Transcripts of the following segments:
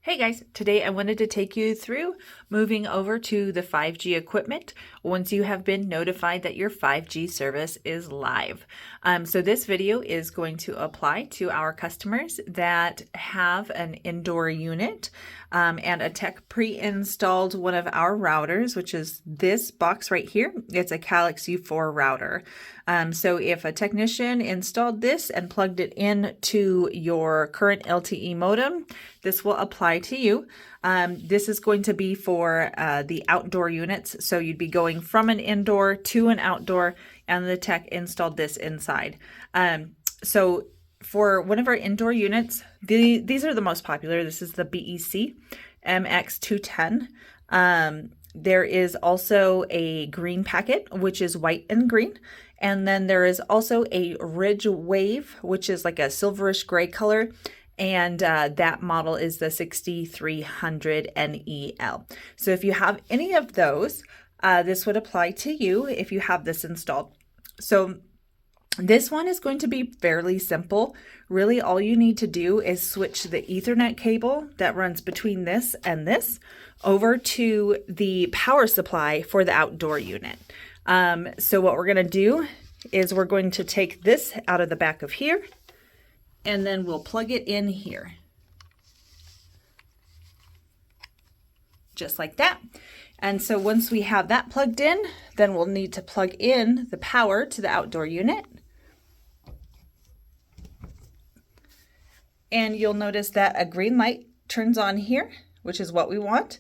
Hey guys, today I wanted to take you through moving over to the 5G equipment once you have been notified that your 5G service is live. So this video is going to apply to our customers that have an indoor unit and a tech pre-installed one of our routers, which is this box right here. It's a Calyx U4 router. So if a technician installed this and plugged it in to your current LTE modem, this will apply to you. This is going to be for the outdoor units. So you'd be going from an indoor to an outdoor, and the tech installed this inside. So for one of our indoor units, these are the most popular. This is the BEC MX210. There is also a green packet, which is white and green. And then there is also a Ridge Wave, which is like a silverish gray color. And that model is the 6300 NEL. So if you have any of those, this would apply to you if you have this installed. So this one is going to be fairly simple. Really, all you need to do is switch the Ethernet cable that runs between this and this over to the power supply for the outdoor unit. So what we're going to do is we're going to take this out of the back of here, and then we'll plug it in here. Just like that. And so once we have that plugged in, then we'll need to plug in the power to the outdoor unit. And you'll notice that a green light turns on here, which is what we want.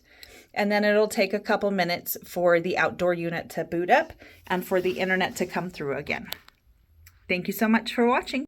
And then it'll take a couple minutes for the outdoor unit to boot up and for the internet to come through again. Thank you so much for watching.